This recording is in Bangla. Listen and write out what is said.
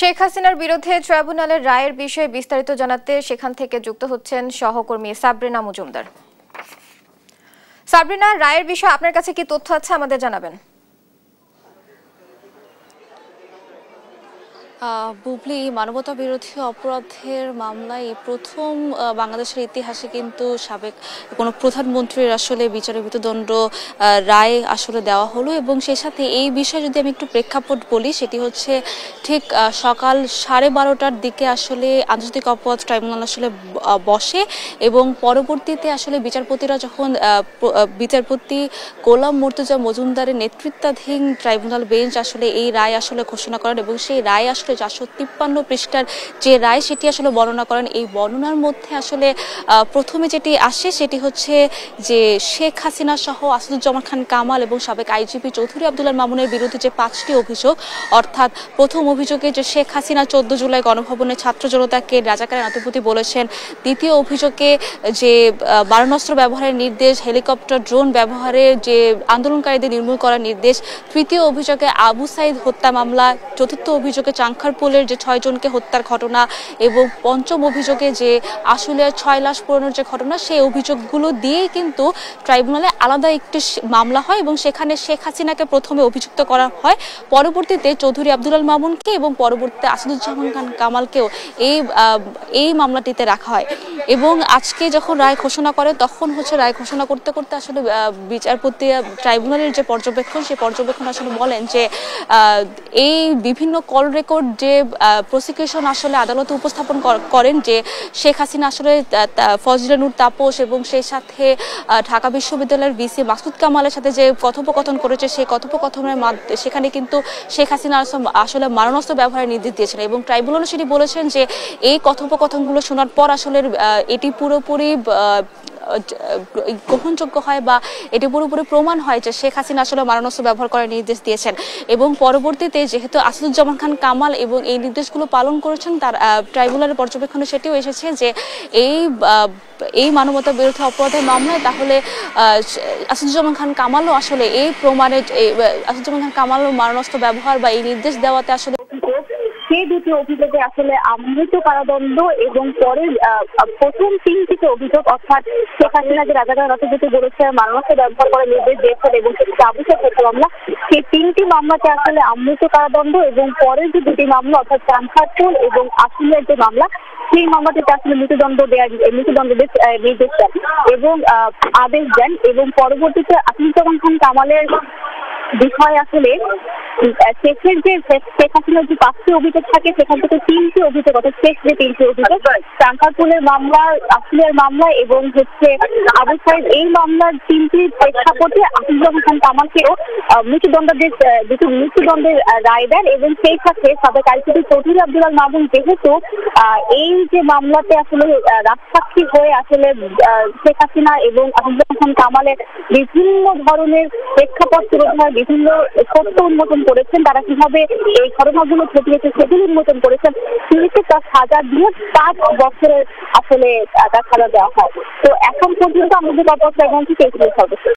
শেখ হাসিনার বিরুদ্ধে ট্রাইব্যুনালের রায়ের বিষয়ে বিস্তারিত জানাতে সেখান থেকে যুক্ত হচ্ছেন সহকর্মী সাবরিনা মজুমদার। সাবরিনা, রায়ের বিষয়ে আপনার কাছে কি তথ্য আছে আমাদের জানাবেন। বুবলি, মানবতা বিরোধী অপরাধের মামলায় প্রথম বাংলাদেশের ইতিহাসে কিন্তু সাবেক কোনো প্রধানমন্ত্রীর আসলে বিচারে মৃত্যুদণ্ড রায় আসলে দেওয়া হলো। এবং সেই সাথে এই বিষয়ে যদি আমি একটু প্রেক্ষাপট বলি, সেটি হচ্ছে ঠিক সকাল 12:30টার দিকে আসলে আন্তর্জাতিক অপরাধ ট্রাইব্যুনাল আসলে বসে এবং পরবর্তীতে আসলে বিচারপতিরা যখন বিচারপতি গোলাম মুর্তজা মজুমদারের নেতৃত্বাধীন ট্রাইব্যুনাল বেঞ্চ আসলে এই রায় আসলে ঘোষণা করেন এবং সেই রায় আসলে 453 পৃষ্ঠার যে রায় সেটি আসলে বর্ণনা করেন। এই বর্ণনার মধ্যে আসলে প্রথমে যেটি আসে সেটি হচ্ছে যে শেখ হাসিনা সহ আসাদুজ্জামান খান কামাল এবং সাবেক আইজিপি চৌধুরী আব্দুল মামুনের বিরুদ্ধে যে 5টি অভিযোগ, অর্থাৎ প্রথম অভিযোগে যে শেখ হাসিনা 14 জুলাই গণভবনে ছাত্র জনতাকে রাজাকারের আত্মপ্রতি বলেছেন, দ্বিতীয় অভিযোগে যে মারণাস্ত্র ব্যবহারের নির্দেশ, হেলিকপ্টার ড্রোন ব্যবহারে যে আন্দোলনকারীদের নির্মূল করার নির্দেশ, তৃতীয় অভিযোগে আবু সাইদ হত্যা মামলা, চতুর্থ অভিযোগে চাংখারপুলের যে 6 জনকে হত্যার ঘটনা এবং পঞ্চম অভিযোগে যে আসলে 6 লাশ পোড়ানোর যে ঘটনা, সেই অভিযোগগুলো দিয়েই কিন্তু ট্রাইব্যুনালে আলাদা একটি মামলা হয় এবং সেখানে শেখ হাসিনাকে প্রথমে অভিযুক্ত করা হয়, পরবর্তীতে চৌধুরী আব্দুল মামুনকে এবং পরবর্তীতে আসাদুজ্জামান খান কামালকেও এই মামলাটিতে রাখা হয়। এবং আজকে যখন রায় ঘোষণা করে তখন হচ্ছে রায় ঘোষণা করতে করতে আসলে বিচারপতি ট্রাইব্যুনালের যে পর্যবেক্ষণ, সেই পর্যবেক্ষণ আসলে বলেন যে এই বিভিন্ন কল রেকর্ড যে প্রসিকিউশন আসলে আদালতে উপস্থাপন করেন যে শেখ হাসিনা আসলে ফজলে নূর তাপস এবং সেই সাথে ঢাকা বিশ্ববিদ্যালয়ের ভিসি মাসুদ কামালের সাথে যে কথোপকথন করেছে, সেই কথোপকথনের সেখানে কিন্তু শেখ হাসিনা আসলে মারণাস্ত্র ব্যবহারের নির্দেশ দিয়েছেন এবং ট্রাইব্যুনাল সেটি বলেছেন যে এই কথোপকথনগুলো শোনার পর আসলে এটি পুরোপুরি গ্রহণযোগ্য হয় বা এটি পুরোপুরি প্রমাণ হয় যে শেখ হাসিনা আসলে মারণাস্ত্র ব্যবহার করার নির্দেশ দিয়েছেন। এবং পরবর্তীতে যেহেতু আসাদুজ্জামান খান কামাল এবং এই নির্দেশগুলো পালন করেছেন, তার ট্রাইব্যুনালের পর্যবেক্ষণে সেটিও এসেছে যে এই মানবতা বিরোধী অপরাধের মামলায় তাহলে আসাদুজ্জামান খান কামালও আসলে এই প্রমাণে আসাদুজ্জামান খান কামালও মারণাস্ত্র ব্যবহার বা এই নির্দেশ দেওয়াতে আসলে সেই দুটি অভিযোগে আসলে আমৃত্যু কারাদণ্ড এবং পরে প্রথম 3টি অভিযোগ, অর্থাৎ শেখ হাসিনা যে রাজাকার রাষ্ট্রপতি বলেছে মারণাস্ত্র ব্যবহার করার নির্দেশ দিয়েছেন এবং আবু সাইদ হত্যা মামলা, সেই 3টি মামলাতে আসলে আমৃত্যু কারাদণ্ড এবং পরের যে দুটি মামলা অর্থাৎ চাংখারপুল এবং আশুলিয়ার যে মামলা, সেই মামলাটিতে আসলে মৃত্যুদণ্ড নির্দেশ দেন এবং আদেশ দেন। এবং পরবর্তীতে আসাদুজ্জামান খান কামালের বিষয় আসলে শেখের যে শেখ হাসিনার যে 5টি অভিযোগ থাকে সেখান থেকে 3টি অভিযোগ, অর্থাৎ শেখ যে 3টি অভিযোগ, চাংখারপুলের মামলা, আশুলিয়ার মামলা এবং হচ্ছে আবু সাইদ, এই মামলার 3টি প্রেক্ষাপটে আসাদুজ্জামান খান কামালকেও মৃত্যুদণ্ডের রায় দেন। এবং সেই সাথে সাবেক আইজিপি চৌধুরী আব্দুল মামুন যেহেতু এই যে মামলাতে আসলে রাজসাক্ষী হয়ে আসলে শেখ হাসিনা এবং আসাদুজ্জামান খান কামালের বিভিন্ন ধরনের প্রেক্ষাপট তুলে ধরার বিভিন্ন সত্য উন্মোচন করেছেন, তারা কিভাবে এই ঘটনাগুলো ঘটিয়েছে সেগুলো উন্মোচন করেছেন, কিন্তু তার সাজা দিয়ে 5 বছরের আসলে তার সাজা দেওয়া হয়। তো এখন পর্যন্ত আমাদের অপরাধ সর্বশেষ।